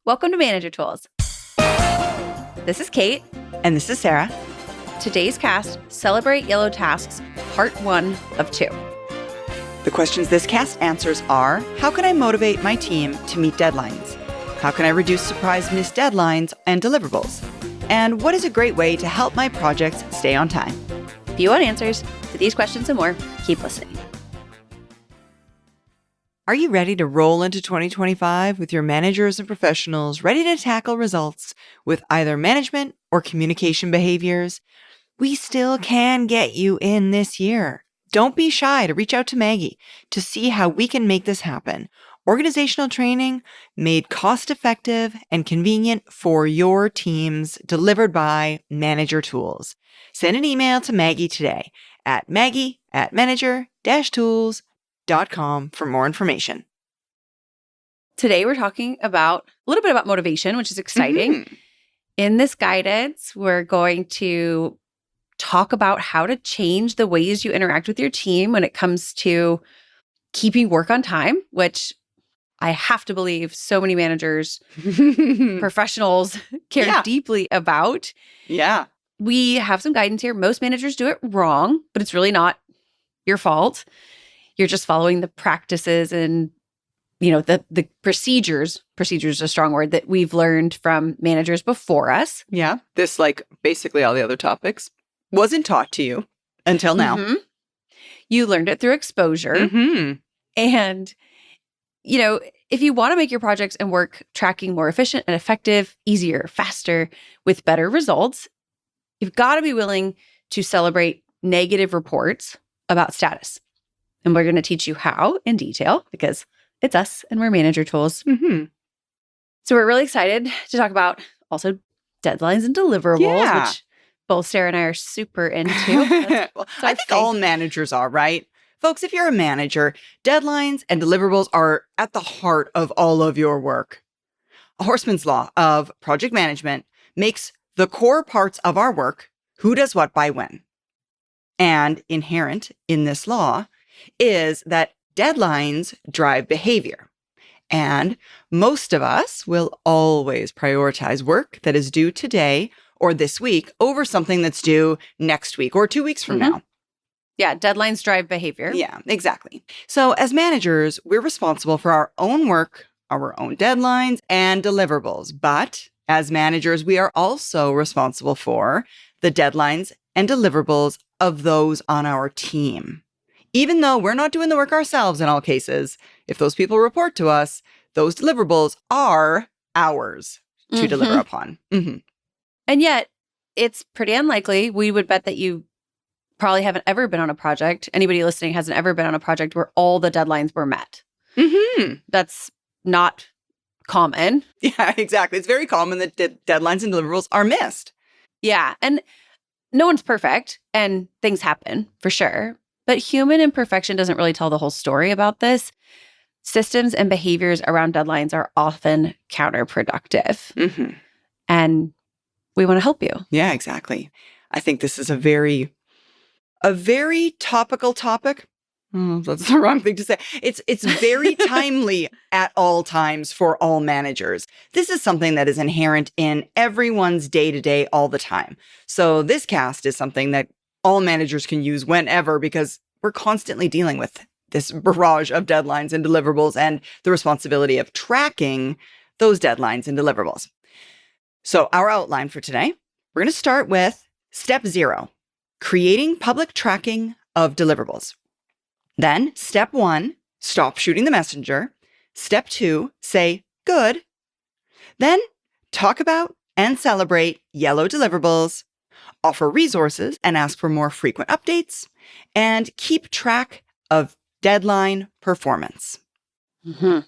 Welcome to Manager Tools. This is Kate. And this is Sarah. Today's cast, Celebrate Yellow Tasks, Part 1 of 2. The questions this cast answers are, how can I motivate my team to meet deadlines? How can I reduce surprise missed deadlines and deliverables? And what is a great way to help my projects stay on time? If you want answers to these questions and more, keep listening. Are you ready to roll into 2025 with your managers and professionals ready to tackle results with either management or communication behaviors? We still can get you in this year. Don't be shy to reach out to Maggie to see how we can make this happen. Organizational training made cost-effective and convenient for your teams, delivered by Manager Tools. Send an email to Maggie today at maggie@manager-tools.com for more information. Today, we're talking about a little bit about motivation, which is exciting. In this guidance, we're going to talk about how to change the ways you interact with your team when it comes to keeping work on time, which I have to believe so many managers, professionals care deeply about. Yeah. We have some guidance here. Most managers do it wrong, but it's really not your fault. You're just following the practices and, the procedures. Procedures is a strong word that we've learned from managers before us. Yeah. This, like basically all the other topics, wasn't taught to you until now. Mm-hmm. You learned it through exposure. Mm-hmm. And, if you want to make your projects and work tracking more efficient and effective, easier, faster, with better results, you've got to be willing to celebrate negative reports about status. And we're going to teach you how in detail because it's us and we're Manager Tools. Mm-hmm. So we're really excited to talk about also deadlines and deliverables, which both Sarah and I are super into. Well, I think all managers are, right? Folks, if you're a manager, deadlines and deliverables are at the heart of all of your work. A Horstman's Law of project management makes the core parts of our work who does what by when. And inherent in this law is that deadlines drive behavior. And most of us will always prioritize work that is due today or this week over something that's due next week or 2 weeks from now. Yeah, deadlines drive behavior. Yeah, exactly. So as managers, we're responsible for our own work, our own deadlines and deliverables. But as managers, we are also responsible for the deadlines and deliverables of those on our team. Even though we're not doing the work ourselves in all cases, if those people report to us, those deliverables are ours to deliver upon. Mm-hmm. And yet, it's pretty unlikely. We would bet that you probably haven't ever been on a project. Anybody listening hasn't ever been on a project where all the deadlines were met. Mm-hmm. That's not common. Yeah, exactly. It's very common that deadlines and deliverables are missed. Yeah. And no one's perfect and things happen for sure. But human imperfection doesn't really tell the whole story about this. Systems and behaviors around deadlines are often counterproductive. Mm-hmm. And we want to help you. Yeah, exactly. I think this is a very topical topic. Oh, that's the wrong thing to say. It's very timely at all times for all managers. This is something that is inherent in everyone's day-to-day all the time. So this cast is something that all managers can use whenever because we're constantly dealing with this barrage of deadlines and deliverables and the responsibility of tracking those deadlines and deliverables. So our outline for today, we're going to start with step 0, creating public tracking of deliverables. Then step 1, stop shooting the messenger. Step 2, say good. Then talk about and celebrate yellow deliverables, offer resources and ask for more frequent updates, and keep track of deadline performance. Mm-hmm.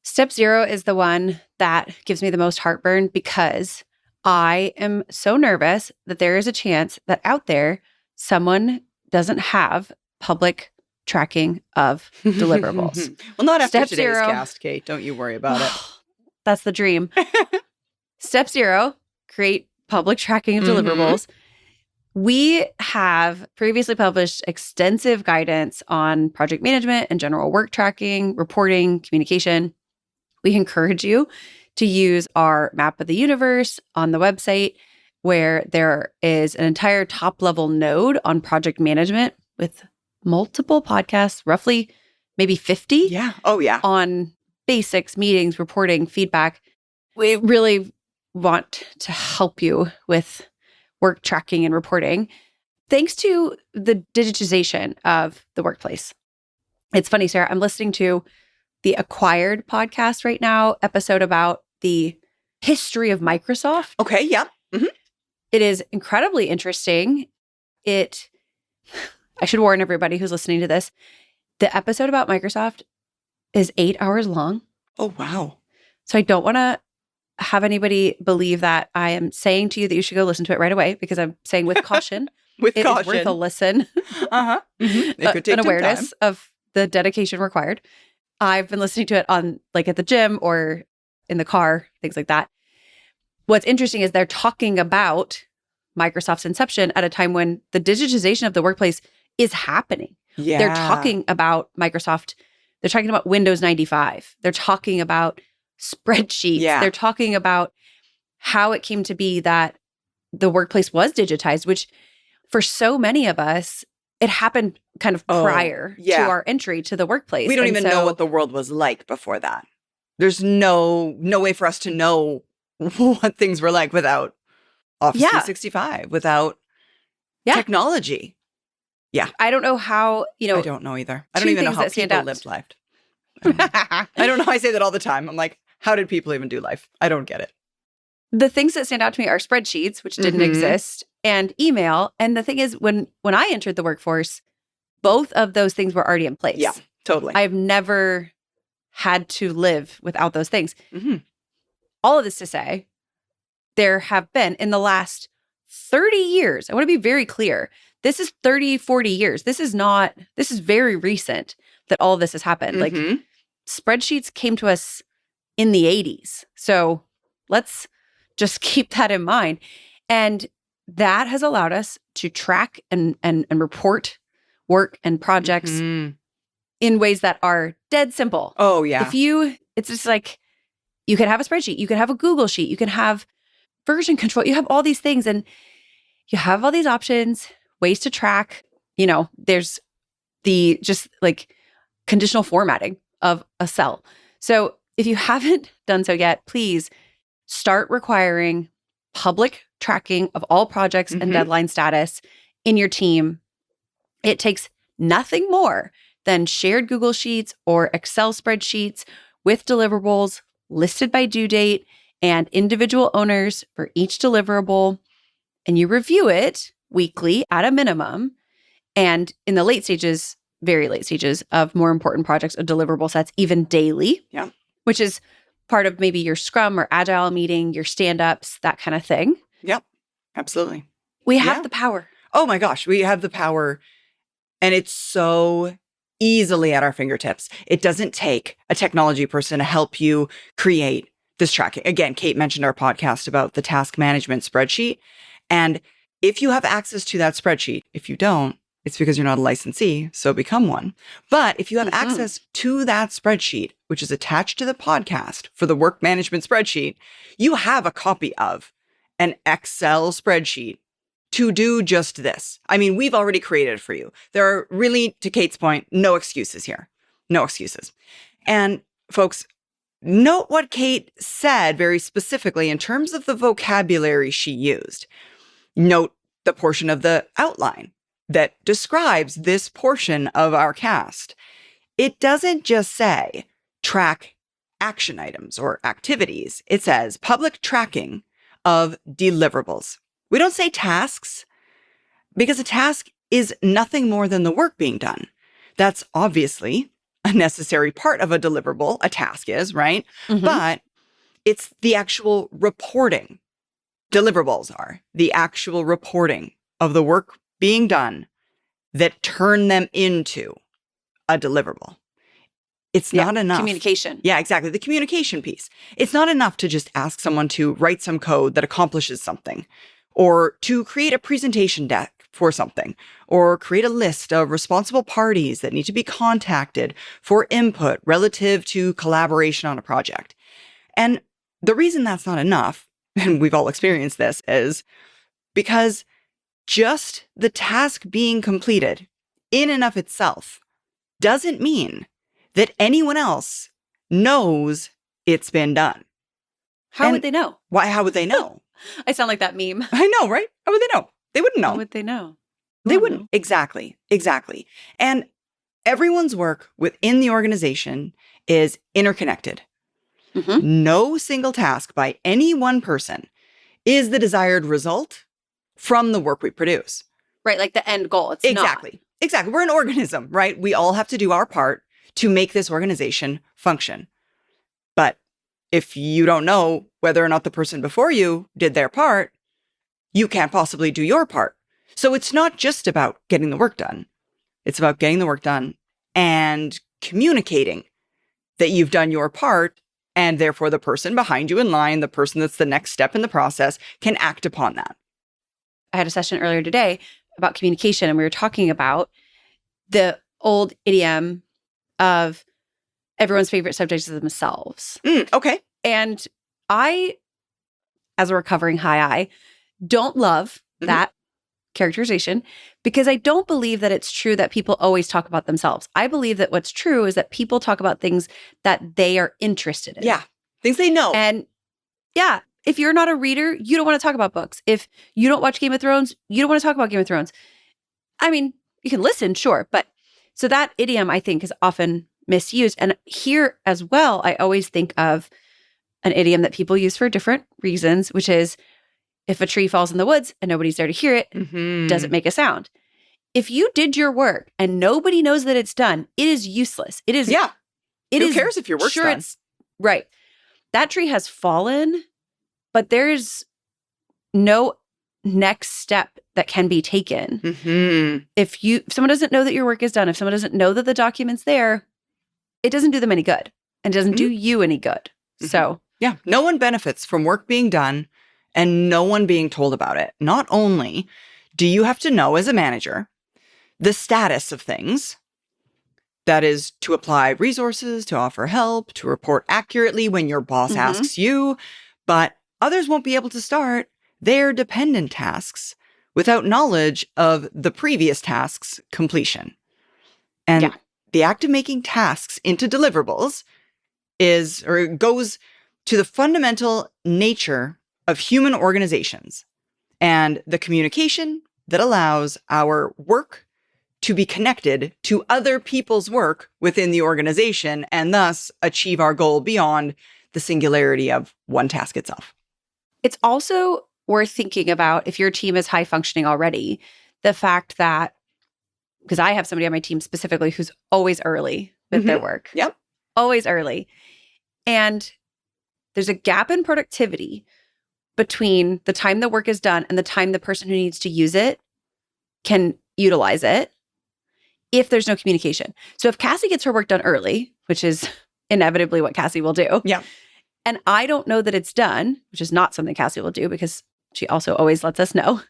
Step 0 is the one that gives me the most heartburn because I am so nervous that there is a chance that out there, someone doesn't have public tracking of deliverables. Well, not after Step today's 0. cast, Kate. Don't you worry about it. That's the dream. Step 0, create public tracking of deliverables. We have previously published extensive guidance on project management and general work tracking, reporting, communication. we encourage you to use our map of the universe on the website, where there is an entire top-level node on project management with multiple podcasts, roughly maybe 50 Yeah. Oh, yeah. on basics, meetings, reporting, feedback. We really want to help you with work tracking and reporting, thanks to the digitization of the workplace. It's funny, Sarah, I'm listening to the Acquired podcast right now, episode about the history of Microsoft. Okay. Yeah. Mhm. It is incredibly interesting. I should warn everybody who's listening to this, the episode about Microsoft is 8 hours long. Oh, wow. So I don't want to have anybody believe that I am saying to you that you should go listen to it right away, because I'm saying with caution, With it caution. is worth a listen, Uh-huh. Mhm. It could take an some awareness time. of the dedication required. I've been listening to it on like at the gym or in the car, things like that. What's interesting is they're talking about Microsoft's inception at a time when the digitization of the workplace is happening. Yeah. They're talking about Microsoft. They're talking about Windows 95. They're talking about spreadsheets. Yeah. They're talking about how it came to be that the workplace was digitized, which for so many of us, it happened kind of prior to yeah. our entry to the workplace. We don't And even know so- what the world was like before that. There's no way for us to know what things were like without Office Yeah. 365, without Yeah. technology. I don't know how, I don't know either. I don't two even know things how that stand people out. lived life. I don't know. I say that all the time. I'm like, how did people even do life? I don't get it. The things that stand out to me are spreadsheets, which didn't Mhm. exist, and email. And the thing is, when I entered the workforce, both of those things were already in place. Yeah, totally. I've never had to live without those things. Mhm. All of this to say, there have been in the last 30 years, I want to be very clear. This is 30, 40 years. This is very recent that all of this has happened. Like Mhm. spreadsheets came to us in the 80s. So let's just keep that in mind. And that has allowed us to track and report work and projects Mhm. in ways that are dead simple. Oh, yeah. It's just like, you can have a spreadsheet, you can have a Google sheet, you can have version control, you have all these things, and you have all these options, ways to track. There's the just like conditional formatting of a cell. So if you haven't done so yet, please start requiring public tracking of all projects and Mhm. deadline status in your team. It takes nothing more than shared Google Sheets or Excel spreadsheets with deliverables listed by due date and individual owners for each deliverable. And you review it weekly at a minimum. And in the late stages, very late stages of more important projects, of deliverable sets, even daily. Yeah. Which is part of maybe your Scrum or Agile meeting, your stand-ups, that kind of thing. Yep. Absolutely. We have Yeah. the power. Oh my gosh, we have the power, and it's so easily at our fingertips. It doesn't take a technology person to help you create this tracking. Again, Kate mentioned our podcast about the task management spreadsheet. And if you have access to that spreadsheet, if you don't, it's because you're not a licensee, so become one. But if you have Mhm. access to that spreadsheet, which is attached to the podcast for the work management spreadsheet, you have a copy of an Excel spreadsheet to do just this. I mean, we've already created it for you. There are really, to Kate's point, no excuses here. No excuses. And folks, note what Kate said very specifically in terms of the vocabulary she used. Note the portion of the outline that describes this portion of our cast. It doesn't just say track action items or activities. It says public tracking of deliverables. We don't say tasks, because a task is nothing more than the work being done. That's obviously a necessary part of a deliverable. A task is, right? Mhm. But it's the actual reporting. Deliverables are the actual reporting of the work being done that turn them into a deliverable. It's Yeah, not enough. communication. Yeah, exactly. The communication piece. It's not enough to just ask someone to write some code that accomplishes something, or to create a presentation deck for something, or create a list of responsible parties that need to be contacted for input relative to collaboration on a project. And the reason that's not enough, and we've all experienced this, is because just the task being completed in and of itself doesn't mean that anyone else knows it's been done. How would they know? Why? How would they know? I sound like that meme. I know, right? How would they know? They wouldn't know. How would they know? They wouldn't. Exactly. And everyone's work within the organization is interconnected. Mm-hmm. No single task by any one person is the desired result from the work we produce. Right, like the end goal. It's Exactly. We're an organism, right? We all have to do our part to make this organization function. But if you don't know whether or not the person before you did their part, you can't possibly do your part. So it's not just about getting the work done. It's about getting the work done and communicating that you've done your part, and therefore the person behind you in line, the person that's the next step in the process, can act upon that. I had a session earlier today about communication, and we were talking about the old idiom of everyone's favorite subject is themselves. Okay. And I, as a recovering high I, don't love that characterization, because I don't believe that it's true that people always talk about themselves. I believe that what's true is that people talk about things that they are interested in. Yeah. Things they know. And yeah, if you're not a reader, you don't want to talk about books. If you don't watch Game of Thrones, you don't want to talk about Game of Thrones. I mean, you can listen, sure. But so that idiom, I think, is often misused. And here as well, I always think of an idiom that people use for different reasons, which is, if a tree falls in the woods and nobody's there to hear it, does it make a sound? If you did your work and nobody knows that it's done, it is useless. It is. Yeah. Who cares if your work's done? It's right. That tree has fallen, but there's no next step that can be taken. If someone doesn't know that your work is done, if someone doesn't know that the document's there, it doesn't do them any good, and doesn't do you any good. So yeah, no one benefits from work being done and no one being told about it. Not only do you have to know as a manager the status of things, that is to apply resources, to offer help, to report accurately when your boss asks you, but others won't be able to start their dependent tasks without knowledge of the previous task's completion. And the act of making tasks into deliverables goes to the fundamental nature of human organizations and the communication that allows our work to be connected to other people's work within the organization, and thus achieve our goal beyond the singularity of one task itself. It's also worth thinking about, if your team is high functioning already, the fact that, because I have somebody on my team specifically who's always early with their work. Yep. Always early. And there's a gap in productivity between the time the work is done and the time the person who needs to use it can utilize it, if there's no communication. So if Cassie gets her work done early, which is inevitably what Cassie will do, and I don't know that it's done, which is not something Cassie will do because she also always lets us know,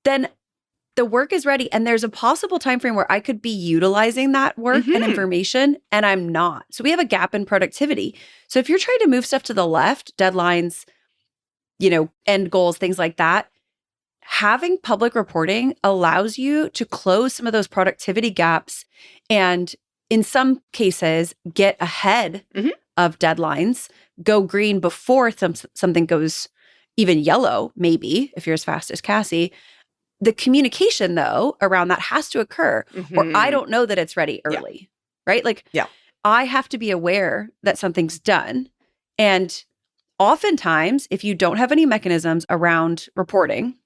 then the work is ready, and there's a possible time frame where I could be utilizing that work and information, and I'm not. So we have a gap in productivity. So if you're trying to move stuff to the left, deadlines, end goals, things like that, having public reporting allows you to close some of those productivity gaps, and in some cases get ahead of deadlines, go green before something goes even yellow, maybe, if you're as fast as Cassie. The communication, though, around that has to occur, or I don't know that it's ready early, right? Like, I have to be aware that something's done. And oftentimes, if you don't have any mechanisms around reporting,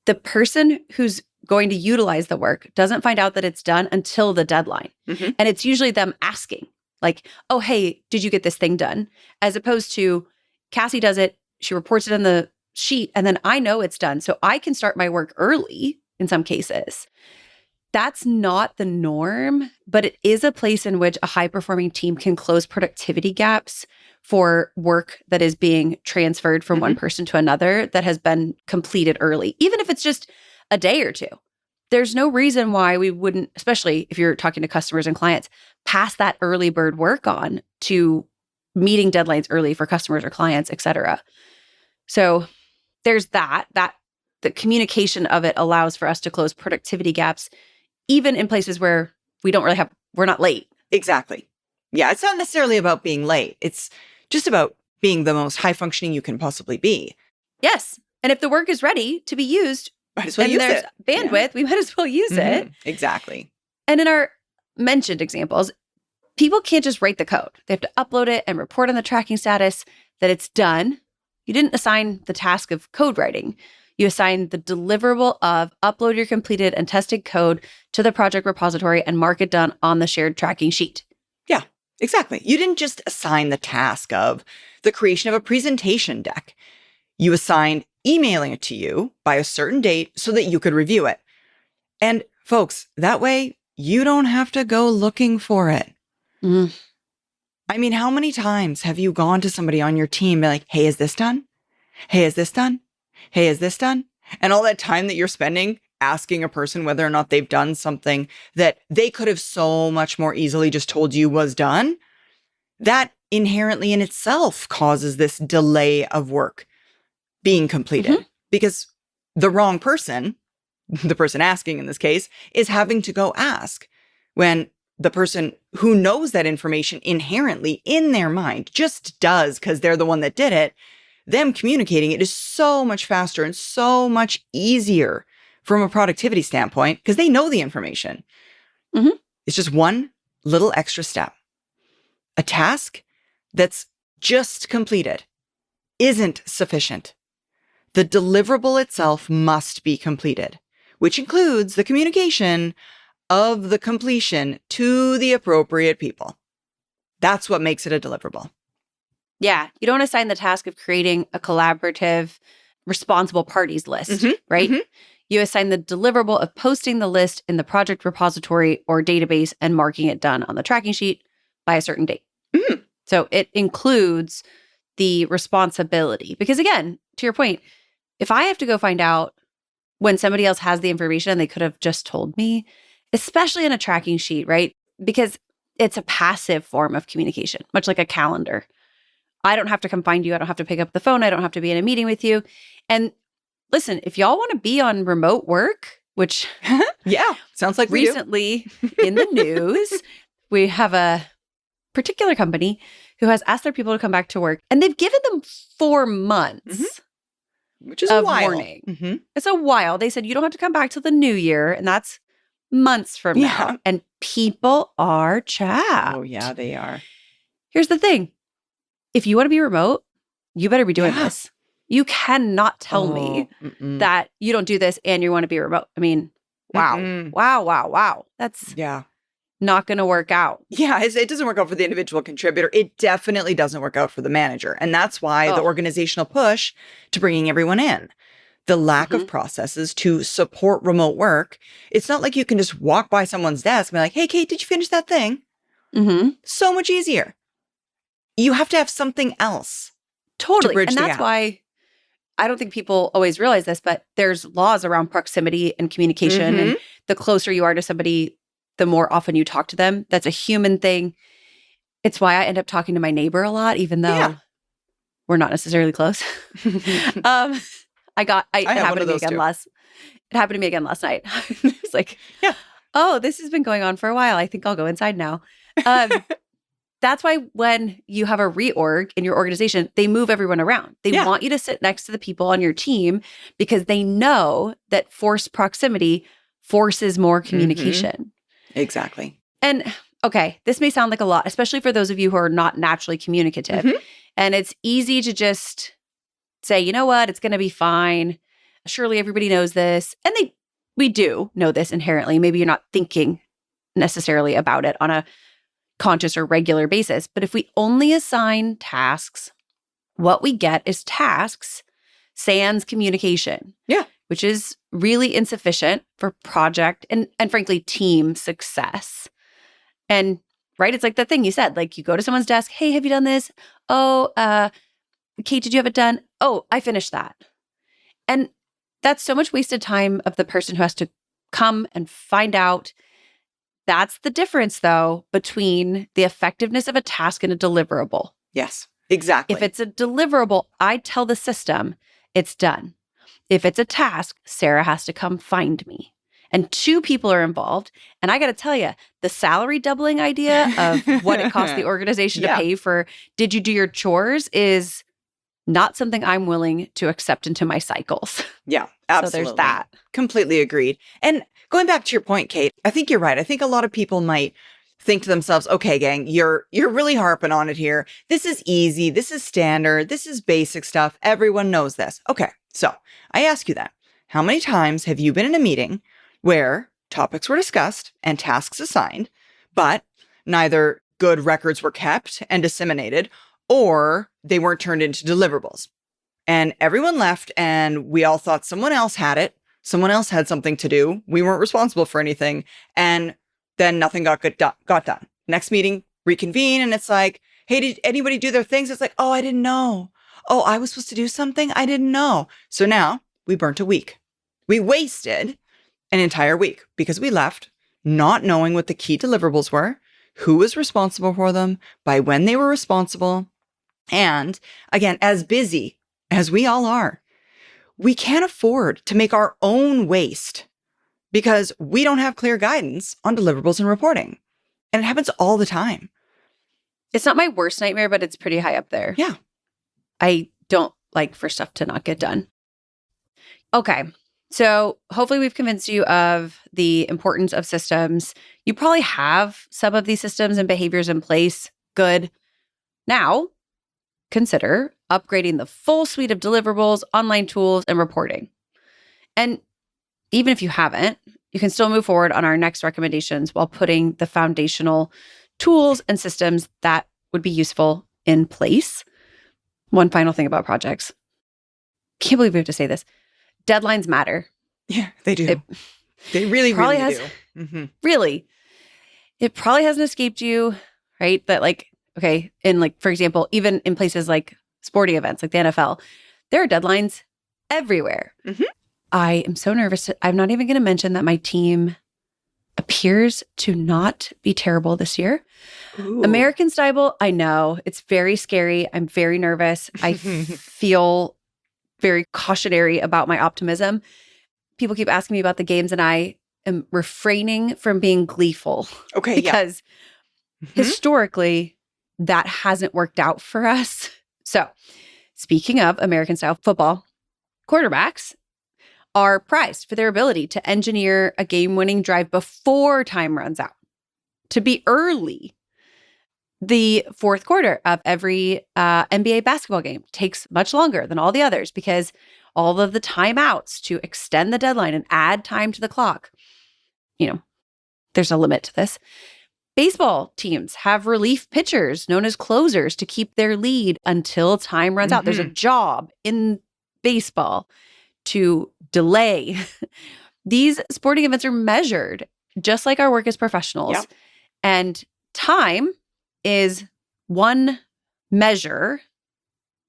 the person who's going to utilize the work doesn't find out that it's done until the deadline. And it's usually them asking, like, oh, hey, did you get this thing done? As opposed to Cassie does it, she reports it on the sheet, and then I know it's done. So I can start my work early in some cases. That's not the norm, but it is a place in which a high-performing team can close productivity gaps for work that is being transferred from one person to another that has been completed early. Even if it's just a day or two. There's no reason why we wouldn't, especially if you're talking to customers and clients, pass that early bird work on to meeting deadlines early for customers or clients, et cetera. So there's that the communication of it allows for us to close productivity gaps, even in places where we're not late. Exactly. Yeah, it's not necessarily about being late. It's just about being the most high functioning you can possibly be. Yes. And if the work is ready to be used, Might as well and use there's it. bandwidth, we might as well use it. Exactly. And in our mentioned examples, people can't just write the code. They have to upload it and report on the tracking status that it's done. You didn't assign the task of code writing. You assigned the deliverable of upload your completed and tested code to the project repository and mark it done on the shared tracking sheet. Yeah, exactly. You didn't just assign the task of the creation of a presentation deck. You assigned emailing it to you by a certain date so that you could review it. And folks, that way you don't have to go looking for it. Mm. I mean, how many times have you gone to somebody on your team and been like, hey, is this done? Hey, is this done? Hey, is this done? And all that time that you're spending asking a person whether or not they've done something that they could have so much more easily just told you was done, that inherently in itself causes this delay of work being completed because the wrong person, the person asking in this case, is having to go ask when the person who knows that information inherently in their mind just does because they're the one that did it. Them communicating it is so much faster and so much easier from a productivity standpoint because they know the information. It's just one little extra step. A task that's just completed isn't sufficient. The deliverable itself must be completed, which includes the communication of the completion to the appropriate people. That's what makes it a deliverable. Yeah. You don't assign the task of creating a collaborative, responsible parties list, right? You assign the deliverable of posting the list in the project repository or database and marking it done on the tracking sheet by a certain date. So it includes the responsibility. Because again, to your point, if I have to go find out when somebody else has the information and they could have just told me, especially in a tracking sheet, right? Because it's a passive form of communication, much like a calendar. I don't have to come find you. I don't have to pick up the phone. I don't have to be in a meeting with you. And listen, if y'all want to be on remote work, which yeah, sounds like recently in the news, we have a particular company who has asked their people to come back to work, and they've given them 4 months. Which is of a while. warning. It's a while. They said you don't have to come back till the new year, and that's months from now. And people are chapped. Oh, yeah, they are. Here's the thing. If you want to be remote, you better be doing this. You cannot tell me that you don't do this and you want to be remote. I mean, wow. Wow. That's not going to work out. Yeah, it doesn't work out for the individual contributor. It definitely doesn't work out for the manager. And that's why the organizational push to bringing everyone in. The lack of processes to support remote work. It's not like you can just walk by someone's desk and be like, hey, Kate, did you finish that thing? So much easier. You have to have something else. Totally. And that's why I don't think people always realize this, but there's laws around proximity and communication. And the closer you are to somebody, the more often you talk to them. That's a human thing. It's why I end up talking to my neighbor a lot, even though we're not necessarily close. It happened to me again last night. It's like, oh, this has been going on for a while. I think I'll go inside now. That's why when you have a reorg in your organization, they move everyone around. They want you to sit next to the people on your team because they know that forced proximity forces more communication. Exactly. And okay, this may sound like a lot, especially for those of you who are not naturally communicative. And it's easy to just say, you know what, it's going to be fine. Surely everybody knows this. And we do know this inherently. Maybe you're not thinking necessarily about it on a conscious or regular basis. But if we only assign tasks, what we get is tasks sans communication. Which is really insufficient for project and frankly, team success. And right, it's like the thing you said, like you go to someone's desk, hey, have you done this? Oh, Kate, did you have it done? Oh, I finished that. And That's so much wasted time of the person who has to come and find out. That's the difference, though, between the effectiveness of a task and a deliverable. Yes, exactly. If it's a deliverable, I tell the system it's done. If it's a task, Sarah has to come find me. And 2 people are involved. And I got to tell you, the salary doubling idea of what it costs the organization to pay for, did you do your chores, is not something I'm willing to accept into my cycles. Yeah, absolutely. So there's that. Completely agreed. And going back to your point, Kate, I think you're right. I think a lot of people might think to themselves, okay, gang, you're really harping on it here. This is easy. This is standard. This is basic stuff. Everyone knows this. Okay, so I ask you then, how many times have you been in a meeting where topics were discussed and tasks assigned, but neither good records were kept and disseminated, or they weren't turned into deliverables? And everyone left and we all thought someone else had it. Someone else had something to do. We weren't responsible for anything. And then nothing got done. Next meeting, reconvene. And it's like, hey, did anybody do their things? It's like, oh, I didn't know. Oh, I was supposed to do something? I didn't know. So now we burnt a week. We wasted an entire week because we left not knowing what the key deliverables were, who was responsible for them, by when they were responsible. And again, as busy as we all are, we can't afford to make our own waste because we don't have clear guidance on deliverables and reporting. And it happens all the time. It's not my worst nightmare, but it's pretty high up there. Yeah. I don't like for stuff to not get done. Okay. So hopefully we've convinced you of the importance of systems. You probably have some of these systems and behaviors in place. Good. Now, consider upgrading the full suite of deliverables, online tools, and reporting. And even if you haven't, you can still move forward on our next recommendations while putting the foundational tools and systems that would be useful in place. One final thing about projects. Can't believe we have to say this. Deadlines matter. Yeah, they do. They really do. Mm-hmm. Really. It probably hasn't escaped you, right? That for example, even in places like sporting events, like the NFL, there are deadlines everywhere. Mm-hmm. I am so nervous. I'm not even going to mention that my team appears to not be terrible this year. Ooh. American style, I know. It's very scary. I'm very nervous. I feel very cautionary about my optimism. People keep asking me about the games and I am refraining from being gleeful. Okay, because historically, that hasn't worked out for us. So speaking of American style football, quarterbacks are prized for their ability to engineer a game-winning drive before time runs out, to be early. The fourth quarter of every NBA basketball game takes much longer than all the others because all of the timeouts to extend the deadline and add time to the clock, there's a limit to this. Baseball teams have relief pitchers known as closers to keep their lead until time runs out. There's a job in baseball to delay. These sporting events are measured just like our work as professionals. Yep. And time is one measure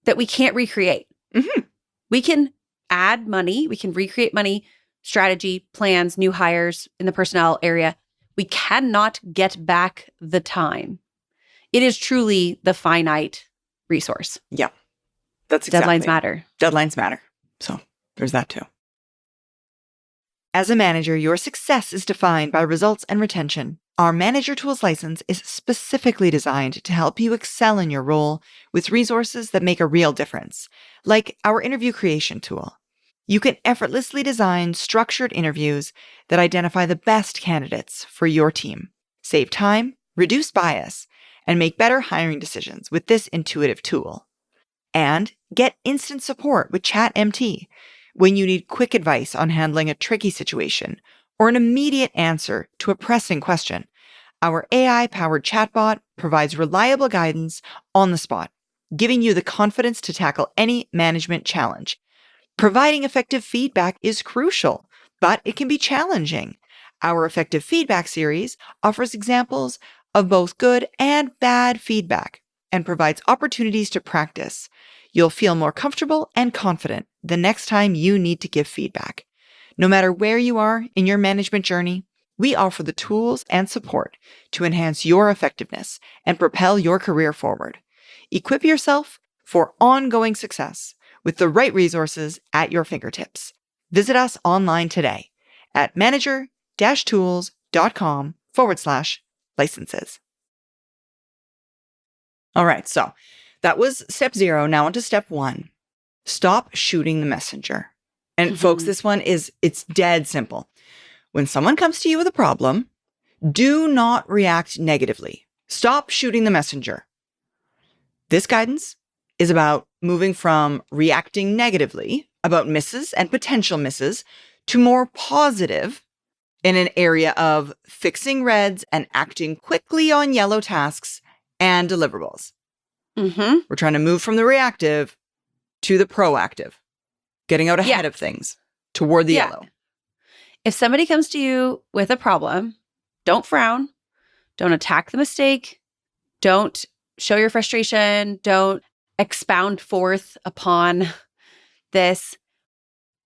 that we can't recreate. Mm-hmm. We can add money, we can recreate money, strategy, plans, new hires in the personnel area. We cannot get back the time. It is truly the finite resource. Yeah, that's exactly. Deadlines matter. Deadlines matter. So there's that too. As a manager, your success is defined by results and retention. Our Manager Tools license is specifically designed to help you excel in your role with resources that make a real difference, like our interview creation tool. You can effortlessly design structured interviews that identify the best candidates for your team, save time, reduce bias, and make better hiring decisions with this intuitive tool. And get instant support with ChatMT when you need quick advice on handling a tricky situation or an immediate answer to a pressing question. Our AI-powered chatbot provides reliable guidance on the spot, giving you the confidence to tackle any management challenge. Providing effective feedback is crucial, but it can be challenging. Our effective feedback series offers examples of both good and bad feedback and provides opportunities to practice. You'll feel more comfortable and confident the next time you need to give feedback. No matter where you are in your management journey, we offer the tools and support to enhance your effectiveness and propel your career forward. Equip yourself for ongoing success with the right resources at your fingertips. Visit us online today at manager-tools.com/licenses. All right, so that was step 0. Now on to step 1. Stop shooting the messenger. And folks, this one it's dead simple. When someone comes to you with a problem, do not react negatively. Stop shooting the messenger. This guidance is about moving from reacting negatively about misses and potential misses to more positive in an area of fixing reds and acting quickly on yellow tasks and deliverables. We're trying to move from the reactive to the proactive, getting out ahead of things toward the yellow. If somebody comes to you with a problem, don't frown, don't attack the mistake, don't show your frustration, don't expound forth upon this.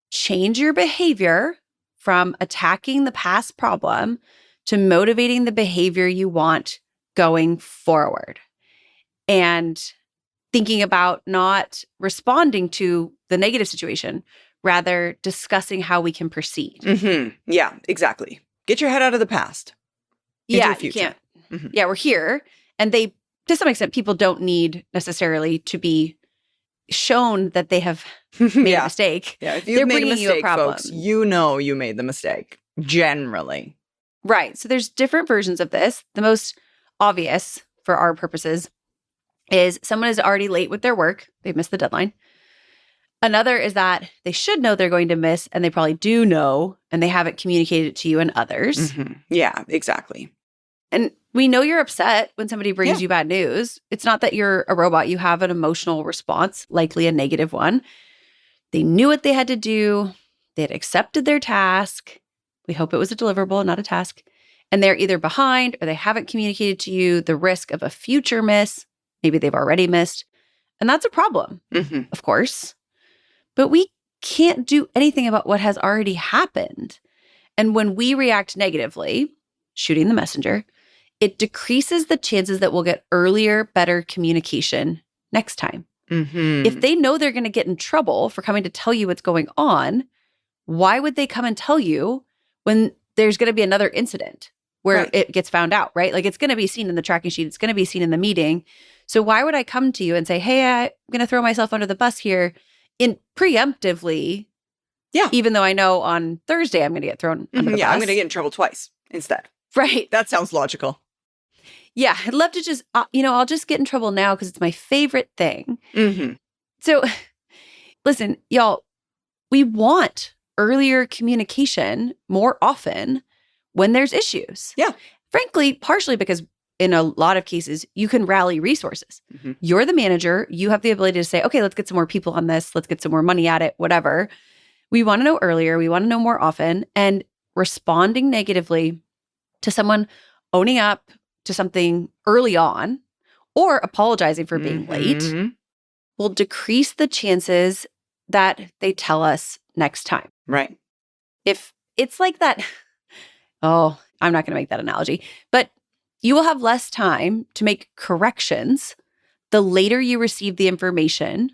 Change your behavior from attacking the past problem to motivating the behavior you want going forward. And thinking about not responding to the negative situation, rather discussing how we can proceed. Yeah, exactly. Get your head out of the past. Into the future. You can't. Yeah, we're here. And they, to some extent, people don't need necessarily to be shown that they have made a mistake. Yeah, if you've made a mistake, problem. folks, you know you made the mistake, generally. Right. So there's different versions of this. The most obvious for our purposes is someone is already late with their work. They've missed the deadline. Another is that they should know they're going to miss, and they probably do know, and they haven't communicated it to you and others. Yeah, exactly. And we know you're upset when somebody brings you bad news. It's not that you're a robot. You have an emotional response, likely a negative one. They knew what they had to do. They had accepted their task. We hope it was a deliverable, not a task. And they're either behind or they haven't communicated to you the risk of a future miss. Maybe they've already missed. And that's a problem, of course. But we can't do anything about what has already happened. And when we react negatively, shooting the messenger, it decreases the chances that we'll get earlier, better communication next time. If they know they're going to get in trouble for coming to tell you what's going on, why would they come and tell you when there's going to be another incident where it gets found out, right? Like it's going to be seen in the tracking sheet. It's going to be seen in the meeting. So why would I come to you and say, hey, I'm going to throw myself under the bus here in preemptively, even though I know on Thursday I'm going to get thrown under the bus. I'm going to get in trouble twice instead. Right. That sounds logical. Yeah, I'd love to just, I'll just get in trouble now because it's my favorite thing. So listen, y'all, we want earlier communication more often when there's issues. Yeah. Frankly, partially because in a lot of cases, you can rally resources. You're the manager. You have the ability to say, okay, let's get some more people on this. Let's get some more money at it, whatever. We want to know earlier. We want to know more often. And responding negatively to someone owning up to something early on or apologizing for being late will decrease the chances that they tell us next time. Right. If it's like that, I'm not going to make that analogy, but you will have less time to make corrections the later you receive the information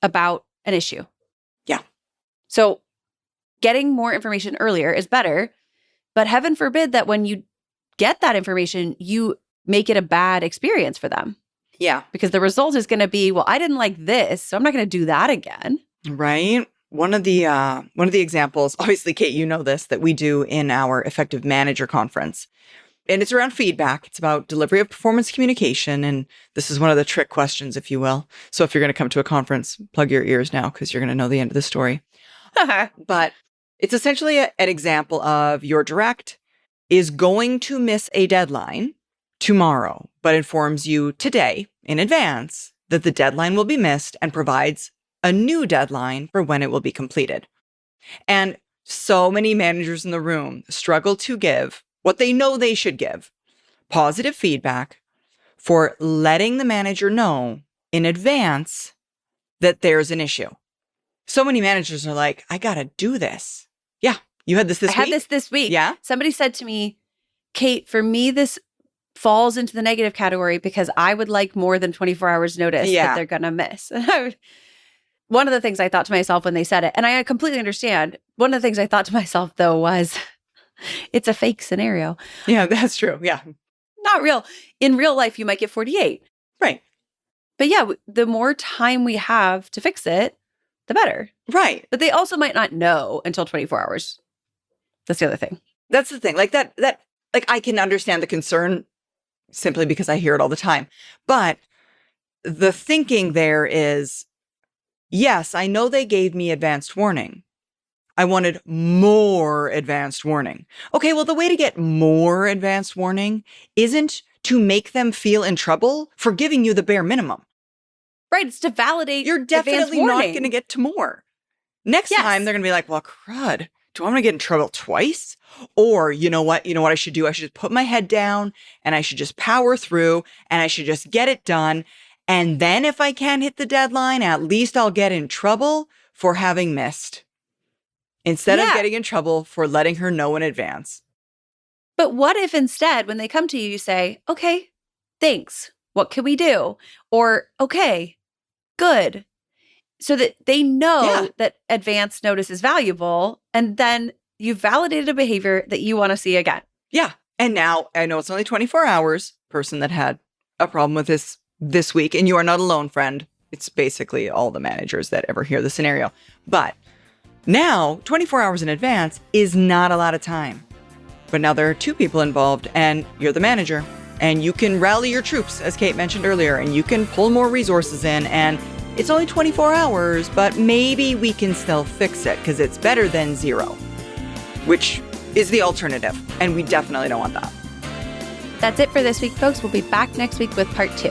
about an issue. Yeah. So getting more information earlier is better, but heaven forbid that when you get that information, you make it a bad experience for them. Yeah. Because the result is going to be, well, I didn't like this, so I'm not going to do that again. Right. One of the examples, obviously, Kate, you know this, that we do in our Effective Manager Conference. And it's around feedback. It's about delivery of performance communication. And this is one of the trick questions, if you will. So if you're going to come to a conference, plug your ears now because you're going to know the end of the story. But it's essentially an example of your direct is going to miss a deadline tomorrow, but informs you today in advance that the deadline will be missed and provides a new deadline for when it will be completed. And so many managers in the room struggle to give what they know they should give, positive feedback for letting the manager know in advance that there's an issue. So many managers are like, I got to do this. Yeah. You had this week? I had this week. Yeah. Somebody said to me, Kate, for me, this falls into the negative category because I would like more than 24 hours notice that they're going to miss. One of the things I thought to myself when they said it, and I completely understand, one of the things I thought to myself, though, was it's a fake scenario. Yeah, that's true. Yeah. Not real. In real life, you might get 48. Right. But yeah, the more time we have to fix it, the better. Right. But they also might not know until 24 hours. That's the other thing. That's the thing. Like that, like I can understand the concern simply because I hear it all the time. But the thinking there is, yes, I know they gave me advanced warning. I wanted more advanced warning. Okay, well, the way to get more advanced warning isn't to make them feel in trouble for giving you the bare minimum. Right, it's to validate. You're definitely not going to get to more. Next time, they're going to be like, well, crud, do I want to get in trouble twice? Or you know what? You know what I should do? I should just put my head down and I should just power through and I should just get it done. And then if I can't hit the deadline, at least I'll get in trouble for having missed. Instead of getting in trouble for letting her know in advance. But what if instead, when they come to you, you say, okay, thanks. What can we do? Or, okay, good. So that they know that advance notice is valuable. And then you've validated a behavior that you want to see again. Yeah. And now I know it's only 24 hours, person that had a problem with this week. And you are not alone, friend. It's basically all the managers that ever hear the scenario. But now, 24 hours in advance is not a lot of time. But now there are two people involved, and you're the manager. And you can rally your troops, as Kate mentioned earlier, and you can pull more resources in. And it's only 24 hours, but maybe we can still fix it because it's better than zero, which is the alternative. And we definitely don't want that. That's it for this week, folks. We'll be back next week with part 2.